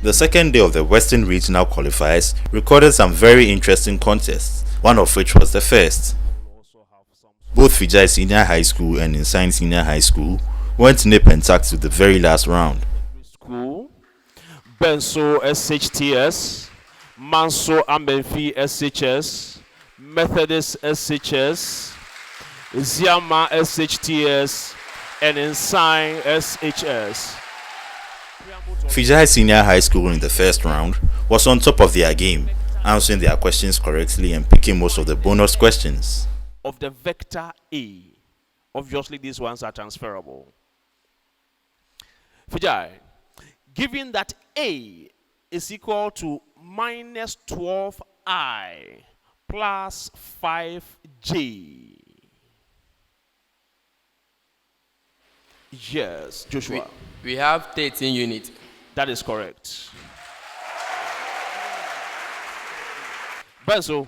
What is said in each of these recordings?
The second day of the Western Regional Qualifiers recorded some very interesting contests, one of which was the first. Both Fijai Senior High School and Nsmq Senior High School went nip and tuck to the very last round. School, Benso SHTS, Manso Amenfi SHS, Methodist SHS, Ziama SHTS, and Nsmq SHS. Fijai Senior High School in the first round was on top of their game, answering their questions correctly and picking most of the bonus questions. Of the vector A, obviously these ones are transferable. Fijai, given that A is equal to minus 12I plus 5J. Yes, Joshua. We have 13 units. That is correct. Benzo,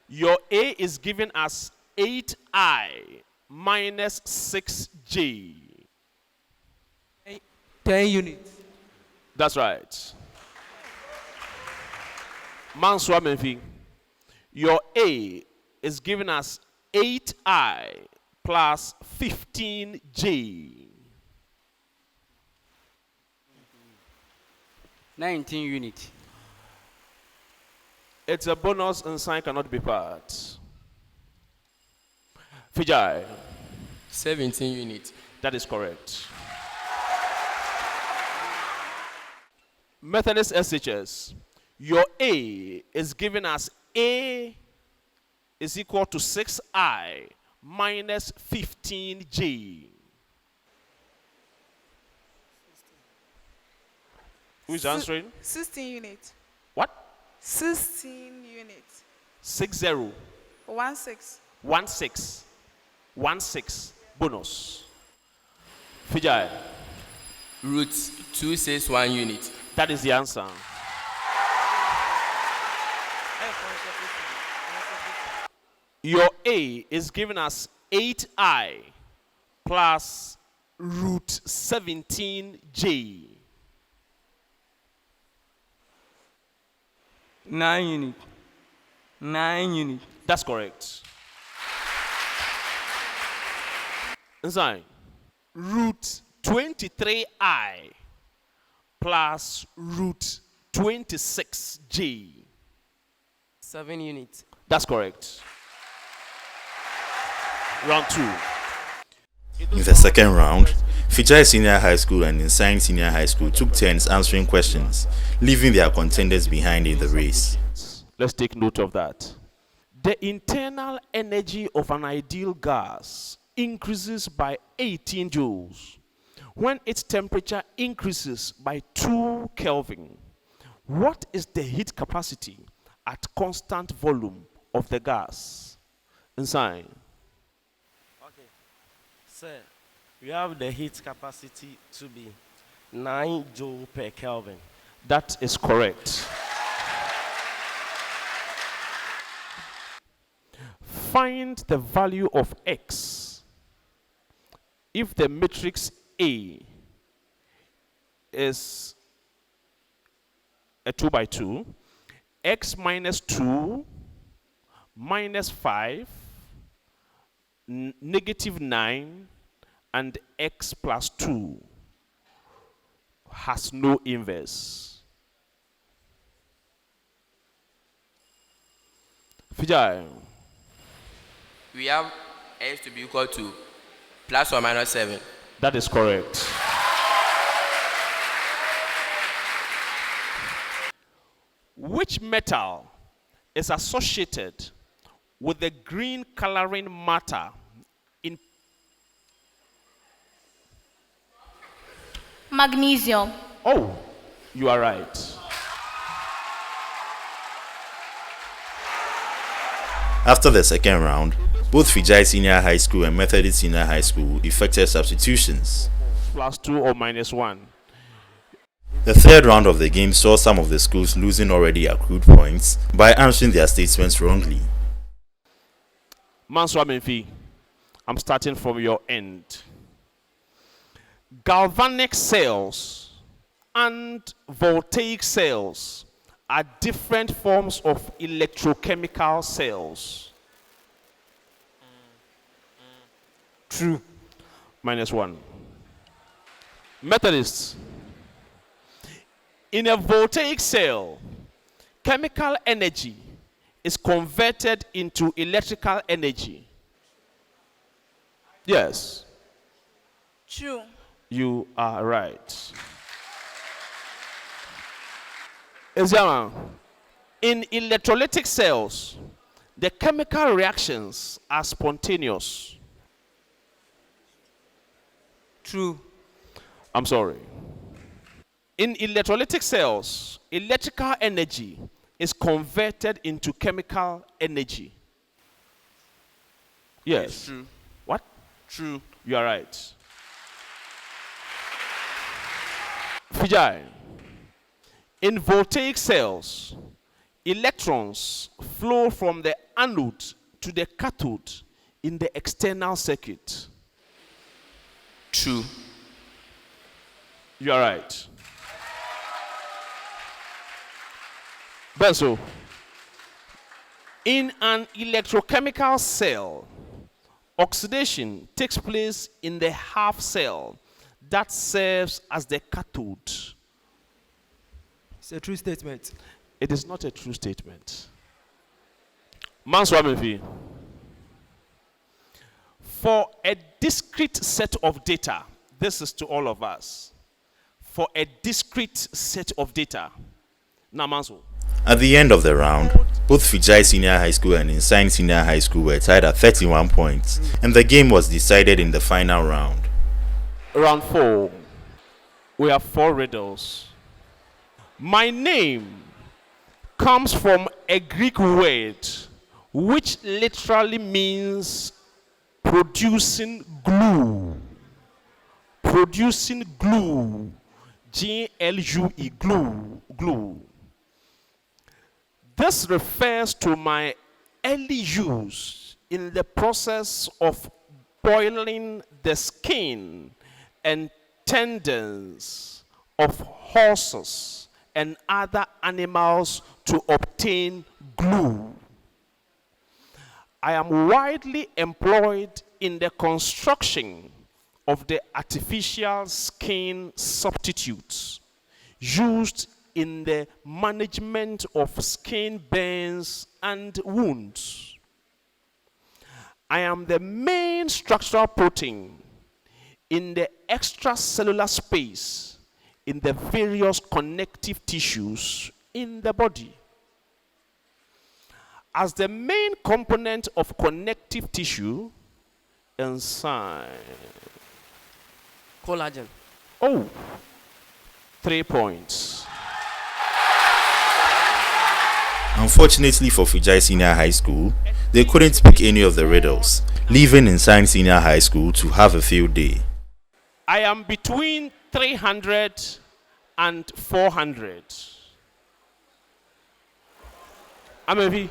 your A is given as 8I minus 6J. 10 units. That's right. Mansua Menfi, your A is given as 8I plus 15J. 19 units. It's a bonus and sign cannot be part. Fijai. 17 units. That is correct. Methodist SHS. Your A is given as A is equal to 6I minus 15J. Who is answering? 16 units. What? 16 units. 60. 16. 16. Bonus. Fijai. Root 261 units. That is the answer. Your A is given as 8I plus root 17J. 9 units. 9 units. That's correct. Inside, root 23I plus root 26J. 7 units. That's correct. Round 2. In the second round, Fijai Senior High School and Nsmq Senior High School took turns answering questions, leaving their contenders behind in the race. Let's take note of that. The internal energy of an ideal gas increases by 18 joules when its temperature increases by 2 Kelvin. What is the heat capacity at constant volume of the gas? Inside. Okay. Sir, we have the heat capacity to be 9 joule per Kelvin. That is correct. Find the value of X if the matrix A is a 2 by 2, X minus 2, minus 5, negative 9, and X plus 2 has no inverse. Fijai. We have X to be equal to plus or minus 7. That is correct. Which metal is associated with the green coloring matter in Magnesium. Oh, you are right. After the second round, both Fijai Senior High School and Methodist Senior High School effected substitutions. Plus 2 or minus 1. The third round of the game saw some of the schools losing already accrued points by answering their statements wrongly. Mansua Menfi, I'm starting from your end. Galvanic cells and voltaic cells are different forms of electrochemical cells? True. -1. Methodists. In a voltaic cell, chemical energy is converted into electrical energy. Yes, True. you are right. Examine. In electrolytic cells, the chemical reactions are spontaneous. True. I'm sorry. In electrolytic cells, electrical energy is converted into chemical energy. Yes. True. What? True. You are right. Fijai. In voltaic cells, electrons flow from the anode to the cathode in the external circuit. True. You are right. Benzo. In an electrochemical cell, oxidation takes place in the half cell that serves as the cathode. It's a true statement. It is not a true statement. Manswamifi. For a discrete set of data, this is to all of us. For a discrete set of data. Now, Manso. At the end of the round, both Fijai Senior High School and Insine Senior High School were tied at 31 points, and the game was decided in the final round. Round 4. We have 4 riddles. My name comes from a Greek word which literally means producing glue. Producing glue. G-L-U-E, glue. Glue. This refers to my early use in the process of boiling the skin and tendons of horses and other animals to obtain glue. I am widely employed in the construction of the artificial skin substitutes used in the management of skin burns and wounds. I am the main structural protein in the extracellular space in the various connective tissues in the body. As the main component of connective tissue, enzyme. Collagen. Oh, 3 points. Unfortunately for Fijai Senior High School, they couldn't pick any of the riddles, leaving Insine Senior High School to have a field day. I am between 300 and 400. Amevi,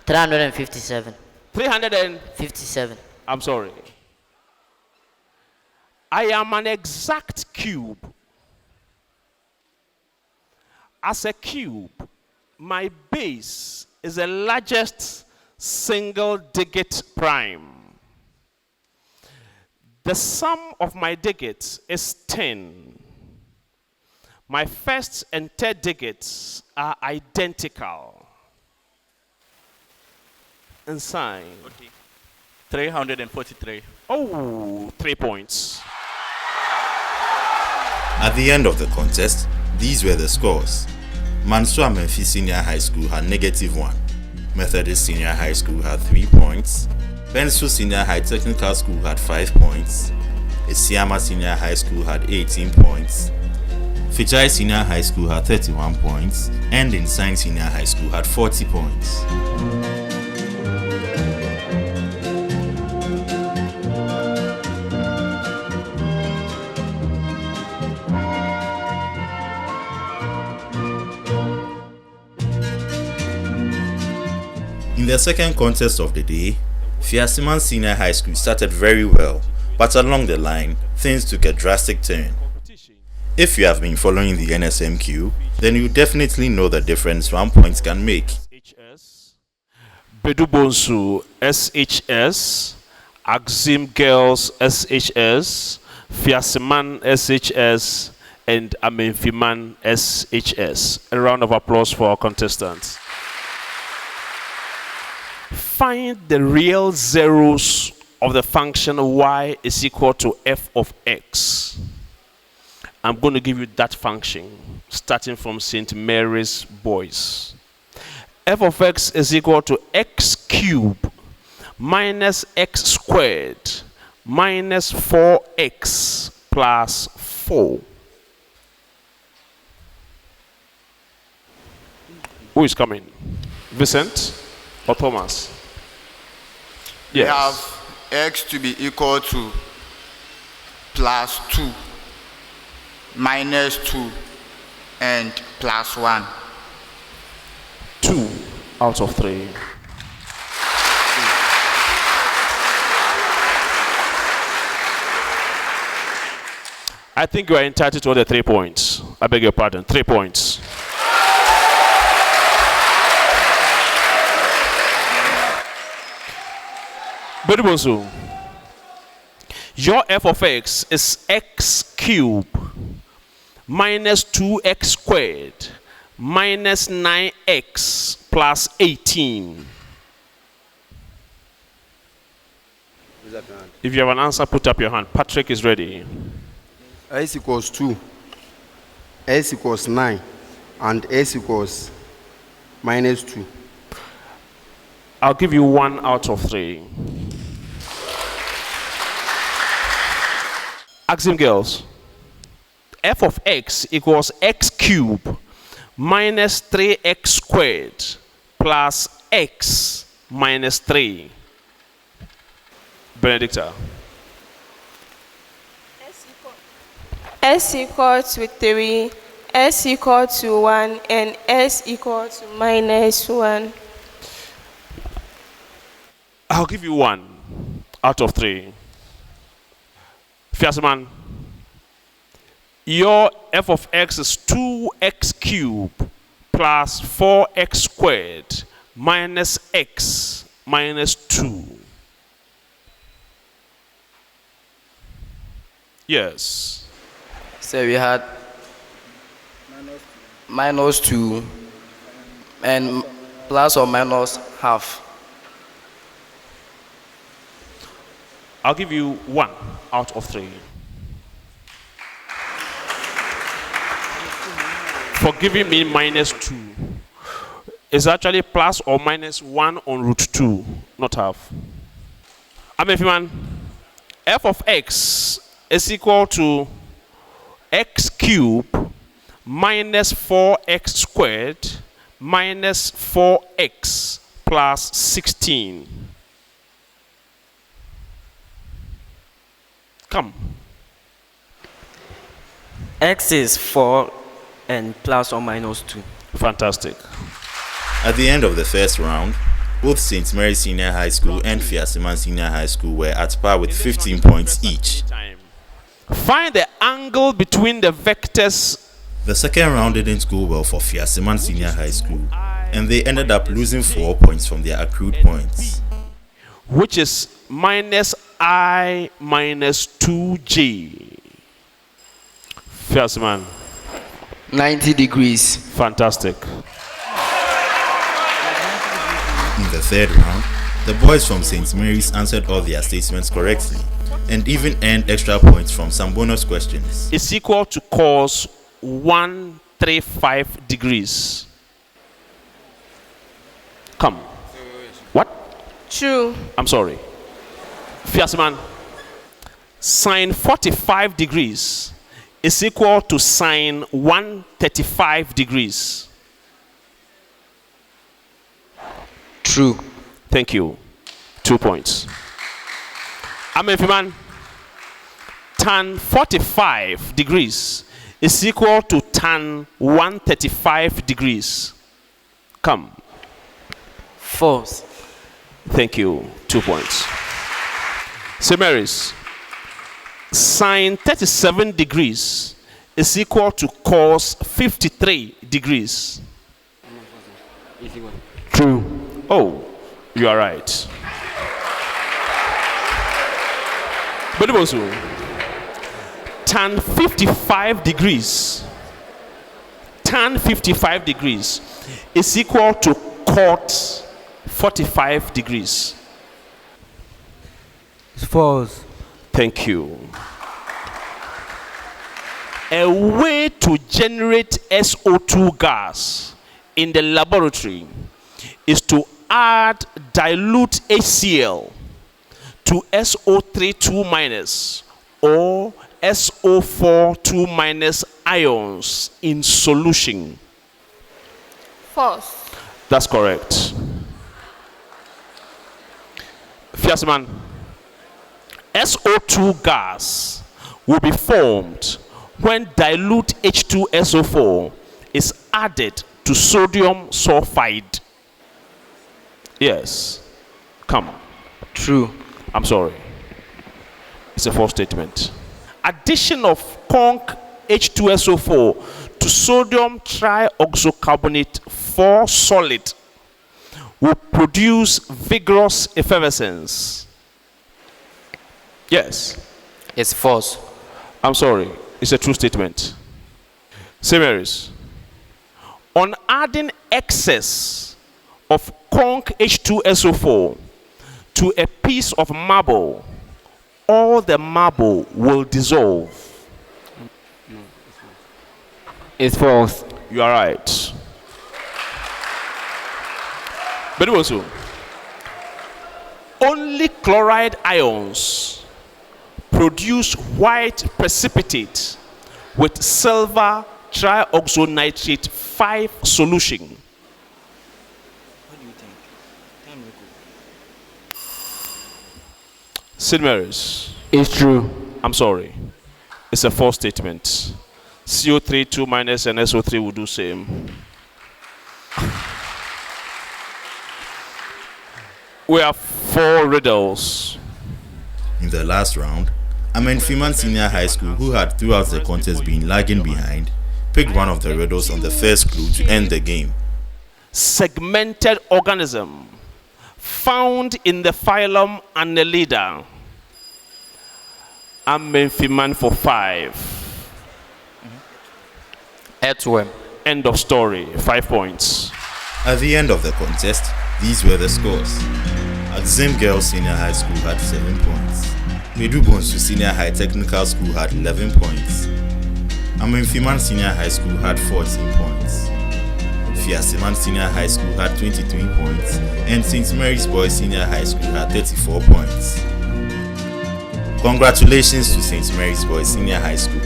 357. 300 and 57. I'm sorry. I am an exact cube. As a cube, my base is the largest single digit prime. The sum of my digits is 10. My first and third digits are identical. And sign. Okay. 343. Oh, 3 points. At the end of the contest, these were the scores. Mansua Memphis Senior High School had -1. Methodist Senior High School had 3 points. Bensu Senior High Technical School had 5 points. Isiama Senior High School had 18 points. Fijai Senior High School had 31 points. And Insine Senior High School had 40 points. In the second contest of the day, Fiasiman Senior High School started very well, but along the line, things took a drastic turn. If you have been following the Nsmq, then you definitely know the difference 1 point can make. SHS, Bedubonsu SHS, Axim Girls SHS, Fiasiman SHS, and Amenfiman SHS. A round of applause for our contestants. Find the real zeros of the function y is equal to f of x. I'm going to give you that function starting from St. Mary's Boys. F of x is equal to x cubed minus x squared minus 4x plus 4. Who is coming? Vincent or Thomas? We Yes. have x to be equal to plus 2, minus 2, and plus 1. 2 out of 3. I think you are entitled to all the 3 points. I beg your pardon. 3 points. Bedubonsu, your f of x is x cubed minus 2x squared minus 9x plus 18. If you have an answer, put up your hand. Patrick is ready. S equals 2, S equals 9, and S equals minus 2. I'll give you 1 out of 3. Axim Girls, f of x equals x cubed minus 3x squared plus x minus 3. Benedicta. S equal to 3, S equal to 1, and S equal to minus 1. I'll give you 1 out of 3. Fiasman, your f of x is 2x cubed plus 4x squared minus x minus 2. Yes. So we had minus 2 and plus or minus half. I'll give you 1 out of 3. For giving me minus 2. It's actually plus or minus 1 on root 2, not half. Amefiman, f of x is equal to x cubed minus 4x squared minus 4x plus 16. Come. X is 4 and plus or minus 2. Fantastic. At the end of the first round, both St. Mary's Senior High School and Fiasiman Senior High School were at par with 15 points each. Find the angle between the vectors. The second round didn't go well for Fiasiman Senior High School, and they ended up losing 4 points from their accrued points, which is minus I minus 2J. Fiasiman. 90 degrees. Fantastic. In the third round, the boys from St. Mary's answered all their statements correctly and even earned extra points from some bonus questions. It's equal to cos 135 degrees. Come. What? True. I'm sorry. Fiasman, sine 45 degrees is equal to sine 135 degrees. True. Thank you. 2 points. Amefiman, tan 45 degrees is equal to tan 135 degrees. Come. False. Thank you. 2 points. St. Mary's, sine 37 degrees is equal to cos 53 degrees? True. Oh, you are right. But also, tan 55 degrees, tan 55 degrees is equal to cot 45 degrees. It's false. Thank you. A way to generate SO2 gas in the laboratory is to add dilute HCl to SO3 2 minus or SO4 2 minus ions in solution. False. That's correct. Fiasman, SO2 gas will be formed when dilute H2SO4 is added to sodium sulfide. Yes. Come. True. I'm sorry. It's a false statement. Addition of conc H2SO4 to sodium trioxocarbonate 4 solid will produce vigorous effervescence. Yes. It's false. I'm sorry. It's a true statement. Samaris. On adding excess of conc H2SO4 to a piece of marble, all the marble will dissolve. It's false. You are right. But also, only chloride ions produce white precipitate with silver trioxonitrate 5 solution. What do you think? Time will go. St. Mary's. It's true. I'm sorry. It's a false statement. CO3 2 minus and SO3 will do same. We have 4 riddles. In the last round, Nsmq Senior High School, who had throughout the contest been lagging behind, picked one of the riddles on the first clue to end the game. Segmented organism found in the phylum Annelida. Nsmq for 5. Earthworm. End of story. 5 points. At the end of the contest, these were the scores. Axim Girls Senior High School had 7 points. Medubonsu Senior High Technical School had 11 points. Nsmq Senior High School had 14 points. Fiasiman Senior High School had 23 points. And St. Mary's Boys Senior High School had 34 points. Congratulations to St. Mary's Boys Senior High School.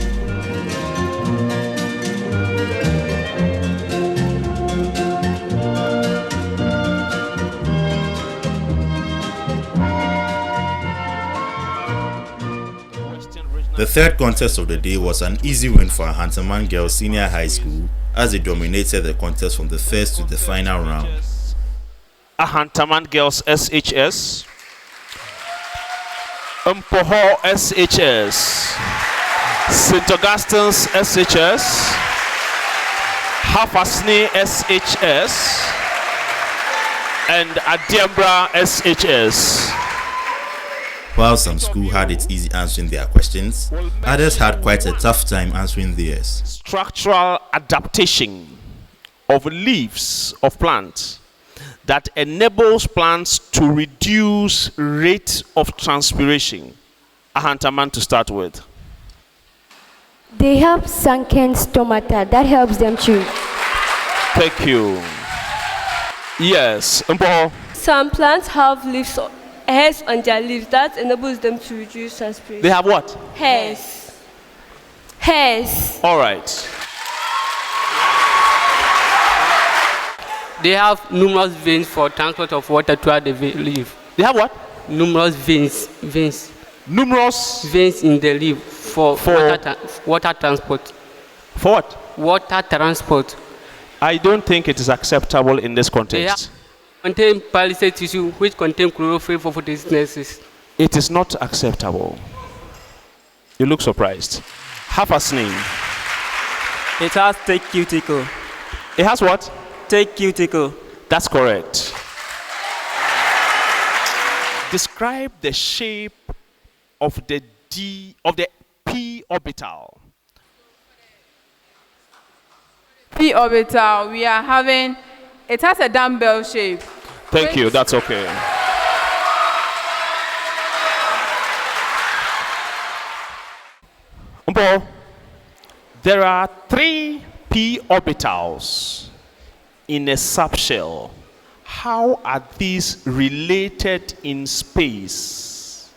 The third contest of the day was an easy win for Ahantaman Girls Senior High School as they dominated the contest from the first to the final round. Ahantaman Girls SHS, Mpoho SHS, St. Augustine's SHS, Hafasni SHS, and Adiambra SHS. While some schools had it easy answering their questions, others had quite a tough time answering theirs. Structural adaptation of leaves of plants that enables plants to reduce rate of transpiration. Ahantaman to start with. They have sunken stomata that helps them chew. Thank you. Yes, Mpo. Some plants have leaves, hairs on their leaves that enables them to reduce transpiration. They have what? Hairs. Hairs. All right. They have numerous veins for transport of water throughout the leaf. They have what? Numerous veins. Numerous veins in the leaf for water transport. For what? Water transport. I don't think it is acceptable in this context. Contain palisade tissue which contain chlorophyll for photosynthesis. It is not acceptable. You look surprised. Half a name. It has thick cuticle. It has what? Thick cuticle. That's correct. Describe the shape of the p orbital. P orbital, we are having, it has a dumbbell shape. Thank you, that's okay. Umbo, there are 3 p orbitals in a subshell. How are these related in space?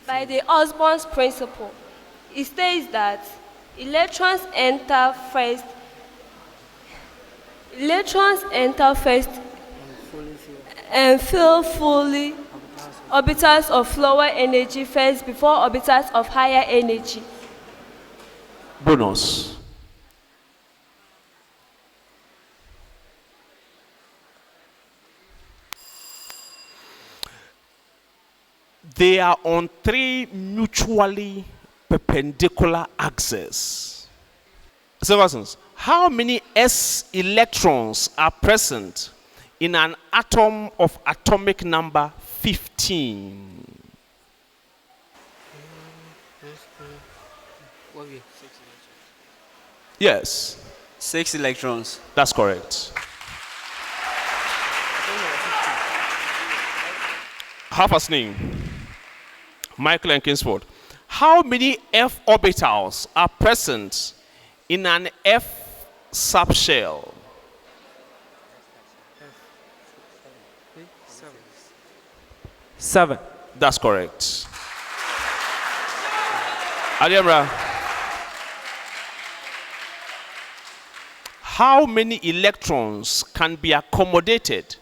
By the Osborn's principle, it states that electrons enter first and fill fully orbitals of lower energy first before orbitals of higher energy. Bonus. They are on 3 mutually perpendicular axes. Seversons, how many s electrons are present in an atom of atomic number 15? Yes. 6 electrons. That's correct. Half name. Michael and Kingsford. How many f orbitals are present in an f subshell? 7. That's correct. Adiamra. How many electrons can be accommodated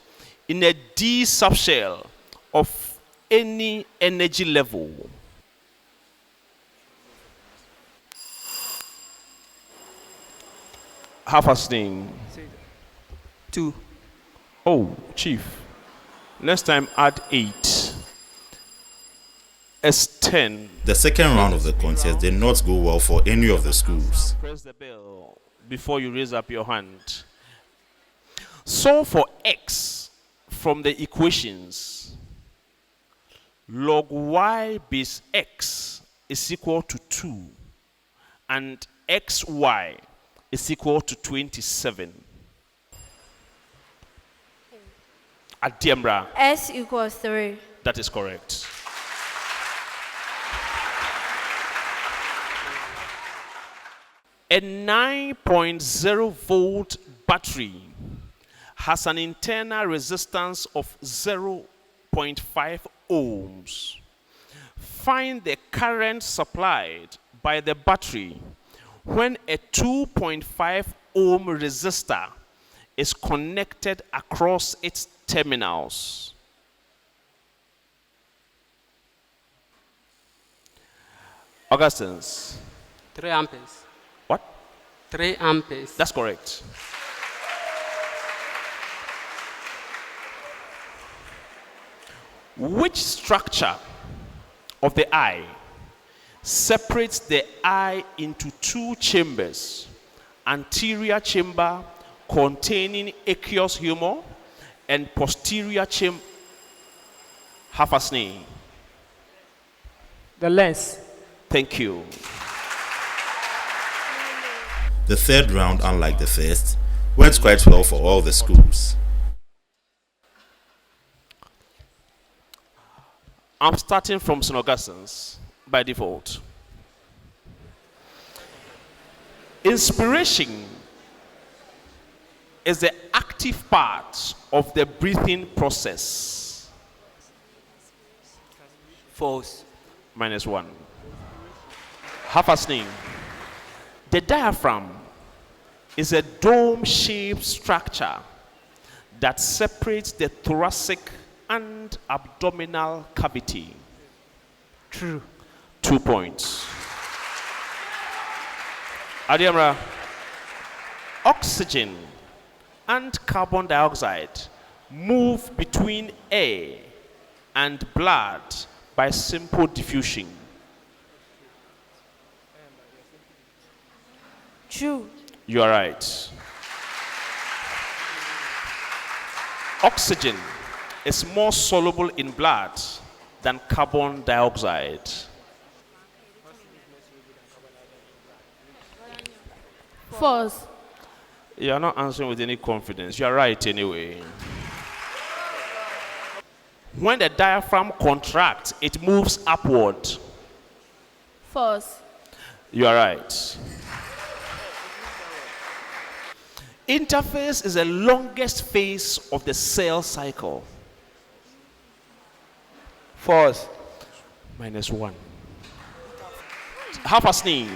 in a d subshell of any energy level? Half a thing. 2. Oh, Chief. Next time add 8. S10. The second round of the contest did not go well for any of the schools. Press the bell before you raise up your hand. Solve for x from the equations. Log y base x is equal to 2 and xy is equal to 27. Adiemra. S equals 3. That is correct. A 9.0 volt battery has an internal resistance of 0.5 ohms. Find the current supplied by the battery when a 2.5 ohm resistor is connected across its terminals. Augustins. 3 amperes. What? 3 amperes. That's correct. Which structure of the eye separates the eye into 2 chambers? Anterior chamber containing aqueous humor and posterior chamber. Half a snake. The lens. Thank you. The third round, unlike the first, went quite well for all the schools. I'm starting from St. Augustine's by default. Inspiration is the active part of the breathing process. False. -1. Half a sneeze. The diaphragm is a dome-shaped structure that separates the thoracic and abdominal cavity. True. 2 points. Adiamra, oxygen and carbon dioxide move between air and blood by simple diffusion. True. You are right. Oxygen is more soluble in blood than carbon dioxide. False. You are not answering with any confidence. You are right anyway. When the diaphragm contracts, it moves upward. False. You are right. Interphase is the longest phase of the cell cycle. False. -1. Half a sneeze.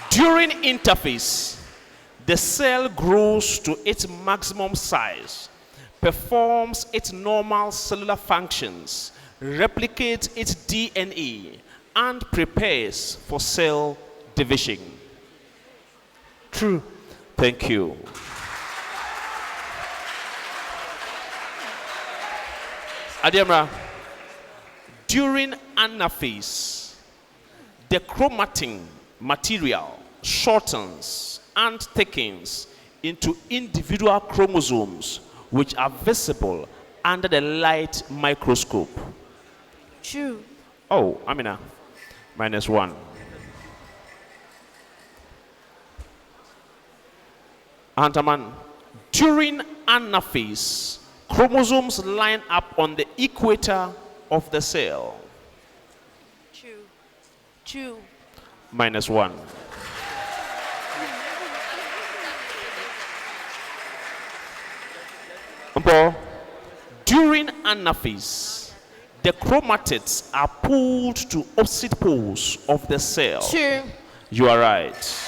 During interphase, the cell grows to its maximum size, performs its normal cellular functions, replicates its DNA, and prepares for cell division. True. Thank you. Adiamra, during anaphase, the chromatin material shortens and thickens into individual chromosomes which are visible under the light microscope. True. Oh, Amina, -1. Antaman, during anaphase, chromosomes line up on the equator of the cell. True. True. -1. During anaphase, the chromatids are pulled to opposite poles of the cell. True. You are right.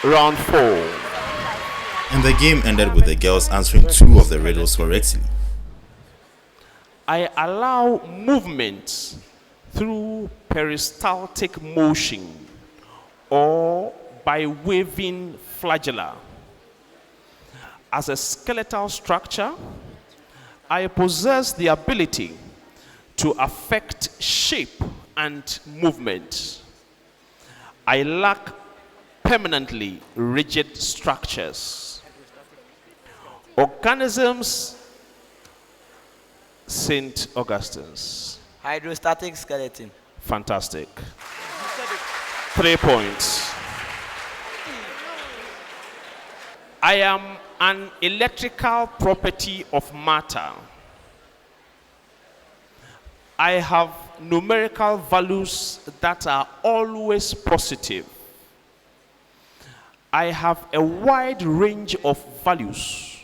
Round 4. And the game ended with the girls answering 2 of the riddles correctly. I allow movement through peristaltic motion or by waving flagella. As a skeletal structure, I possess the ability to affect shape and movement. I lack permanently rigid structures. Organisms, St. Augustine's. Hydrostatic skeleton. Fantastic. 3 points. I am an electrical property of matter. I have numerical values that are always positive. I have a wide range of values.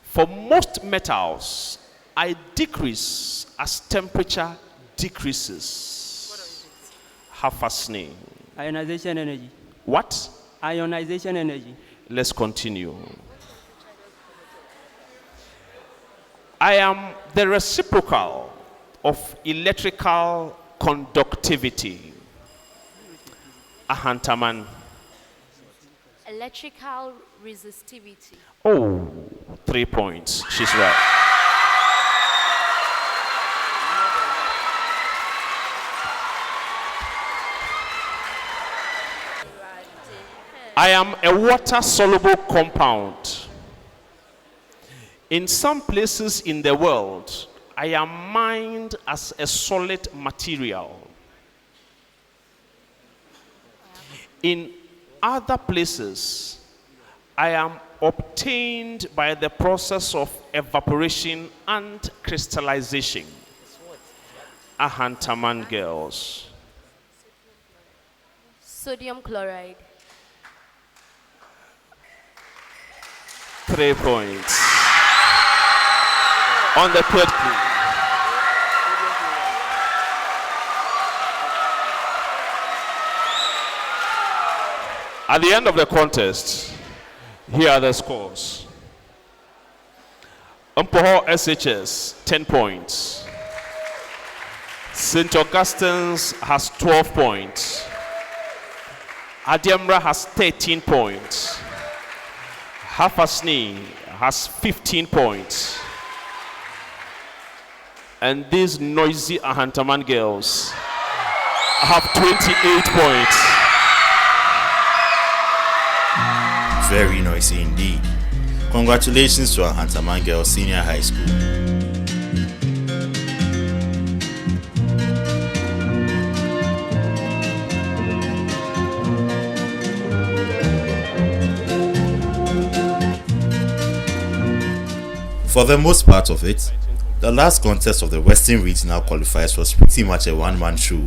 For most metals, I decrease as temperature decreases. Half a sneeze. Ionization energy. What? Ionization energy. Let's continue. I am the reciprocal of electrical conductivity. Ahantaman. Electrical resistivity. Oh, 3 points. She's right. I am a water-soluble compound. In some places in the world, I am mined as a solid material. In other places, I am obtained by the process of evaporation and crystallization. Ahantaman girls. Sodium chloride. 3 points. On the third clue. At the end of the contest, here are the scores. Umpoho SHS, 10 points. St. Augustine's has 12 points. Adiamra has 13 points. Hafasni has 15 points. And these noisy Ahantaman girls have 28 points. Very noisy indeed. Congratulations to our Hantaman Girls Senior High School. For the most part of it, the last contest of the Western Regional Qualifiers was pretty much a one-man show.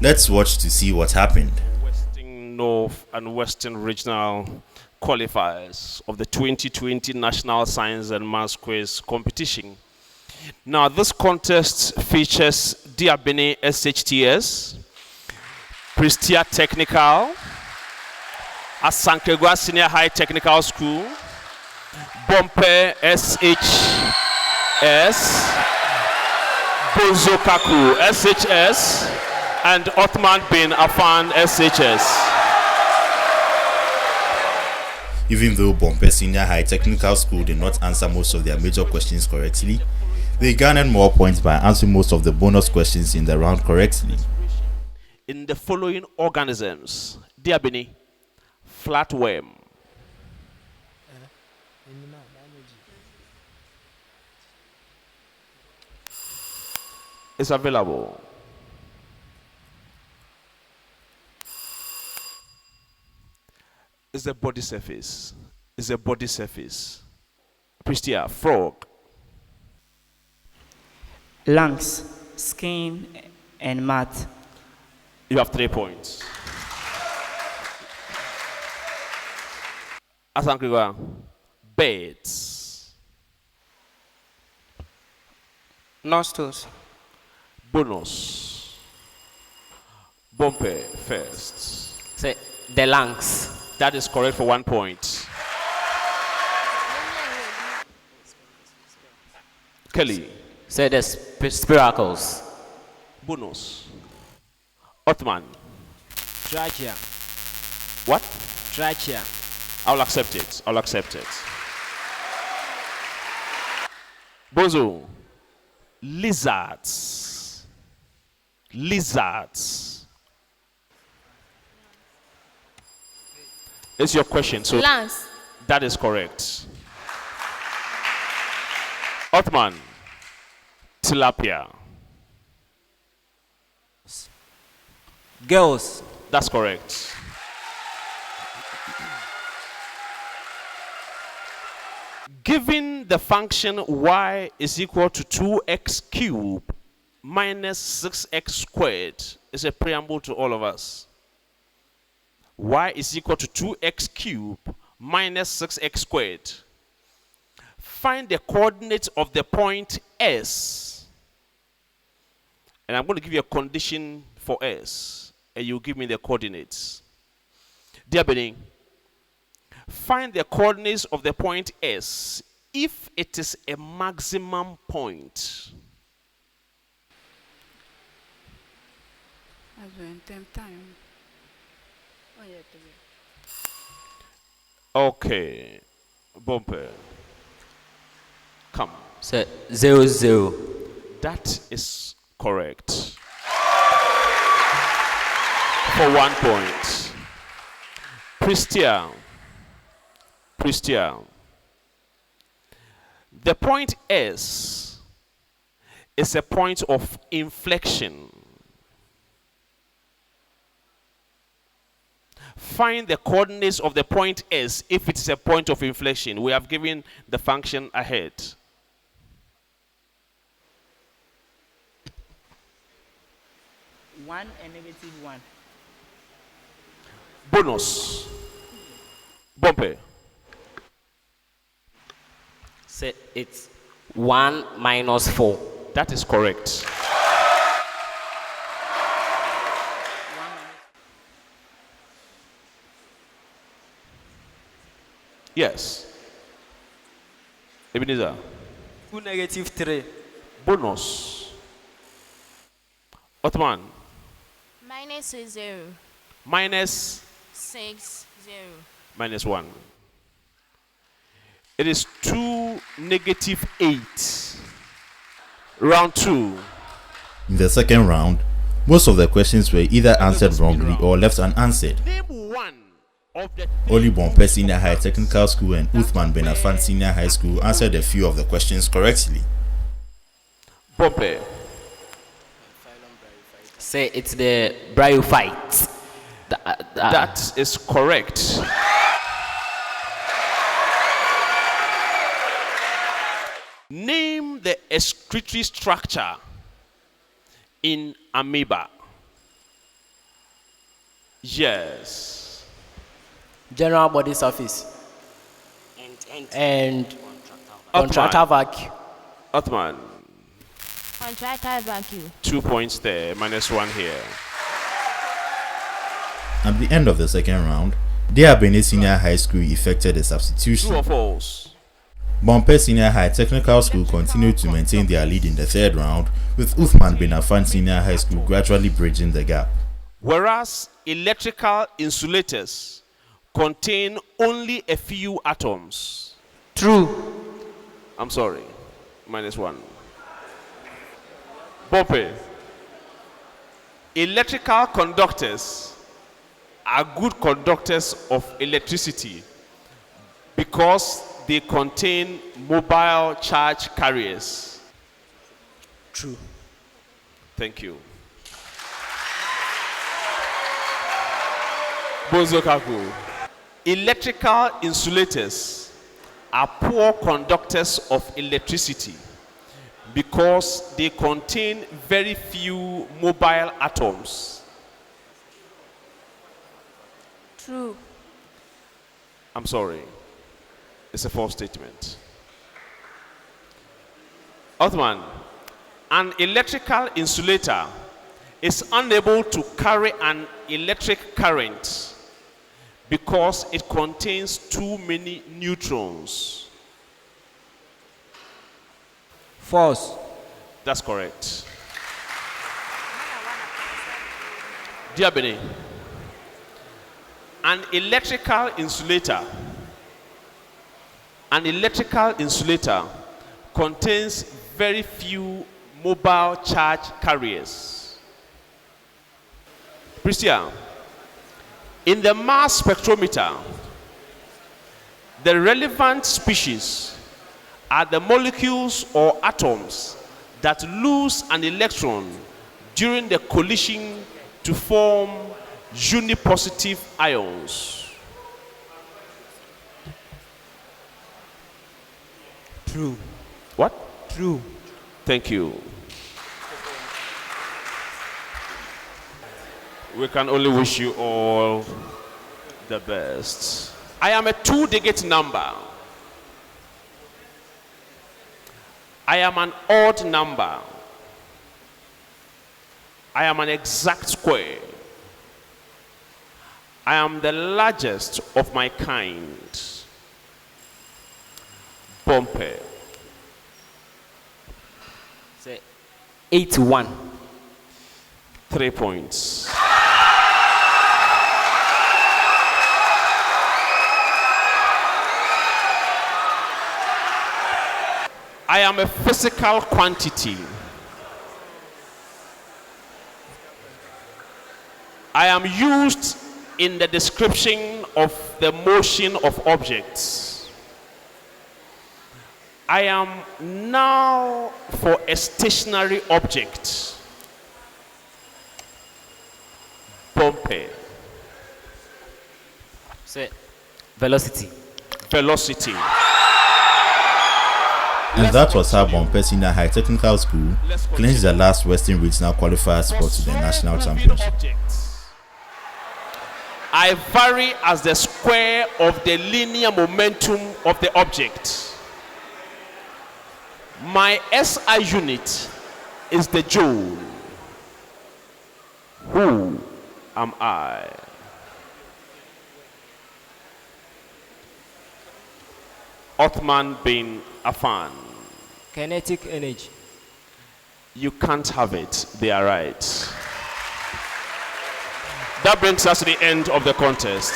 Let's watch to see what happened. Western North and Western Regional Qualifiers of the 2020 National Science and Maths Quiz Competition. Now, this contest features Diabene SHTS, Prestia Technical, Asankegwa Senior High Technical School, Bompe SHS, Bozokaku SHS, and Othman bin Affan SHS. Even though Bompe Senior High Technical School did not answer most of their major questions correctly, they garnered more points by answering most of the bonus questions in the round correctly. In the following organisms, Diabene, flatworm, is available. Is a body surface. Is a body surface. Pristia, frog. Lungs, skin, and mouth. You have 3 points. Asankriwa, birds. Nostrils. Bonus. Bompe first. Say the lungs. That is correct for 1 point. Kelly. Say the spiracles. Bonus. Othman. Trachea. What? Trachea. I'll accept it. I'll accept it. Bozo. Lizards. Lizards. It's your question. So Lungs. that is correct. Othman. Tilapia. Girls. That's correct. Given the function y is equal to 2x cubed minus 6x squared is a preamble to all of us. Y is equal to 2x cubed minus 6x squared. Find the coordinates of the point S. And I'm going to give you a condition for S. And you give me the coordinates. Dear Benning, find the coordinates of the point S if it is a maximum point. Okay. Bumper. Come. Say 0, 0. That is correct. For 1 point. Pristia. Pristia. The point S is a point of inflection. Find the coordinates of the point S if it is a point of inflection. We have given the function ahead. One and negative 1. Bonus. Bompe. Say it's 1 minus 4. That is correct. Yes. Ebenezer. 2 negative 3. Bonus. Othman. Minus 0. Minus 6, 0. minus 1. It is 2 negative 8. Round 2. In the second round, most of the questions were either answered wrongly or left unanswered. Name one of the Only Bompe Senior High Technical School and Uthman Ben Affan Senior High School answered a few of the questions correctly. Bompe. Say it's the bryophyte. That is correct. Name the excretory structure in amoeba. Yes. General body surface. And contractile vacuum. Othman. Contractile vacuum. 2 points there, -1 here. At the end of the second round, Diabene Senior High School effected a substitution. True or false? Bompe Senior High Technical School continued to maintain their lead in the third round, with Uthman Ben Affan Senior High School gradually bridging the gap. Whereas electrical insulators contain only a few atoms. True. I'm sorry. -1. Bompe. Electrical conductors are good conductors of electricity because they contain mobile charge carriers. True. Thank you. Bozokaku. Electrical insulators are poor conductors of electricity because they contain very few mobile atoms. True. I'm sorry. It's a false statement. Othman, an electrical insulator is unable to carry an electric current because it contains too many neutrons. False. That's correct. Diabene, an electrical insulator contains very few mobile charge carriers. Pristia, in the mass spectrometer, the relevant species are the molecules or atoms that lose an electron during the collision to form unipositive ions. True. What? True. Thank you. We can only wish you all the best. I am a two-digit number. I am an odd number. I am an exact square. I am the largest of my kind. Bompe. Say 81. 3 points. I am a physical quantity. I am used in the description of the motion of objects. I am now for a stationary object. Bompe. Say velocity. Velocity. And that was how Bompe Senior High Technical School clinched the last Western Regional Qualifier spot to the National Championship. I vary as the square of the linear momentum of the object. My SI unit is the joule. Who am I? Othman bin Affan. Kinetic energy. You can't have it. They are right. That brings us to the end of the contest.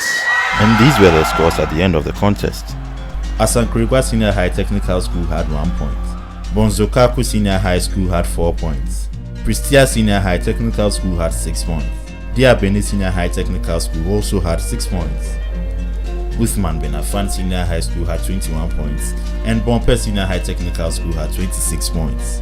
And these were the scores at the end of the contest. Asankrigwa Senior High Technical School had 1 point. Bonzokaku Senior High School had 4 points. Pristia Senior High Technical School had 6 points. Diabeni Senior High Technical School also had 6 points. Uthman Ben Affan Senior High School had 21 points, and Bomper Senior High Technical School had 26 points.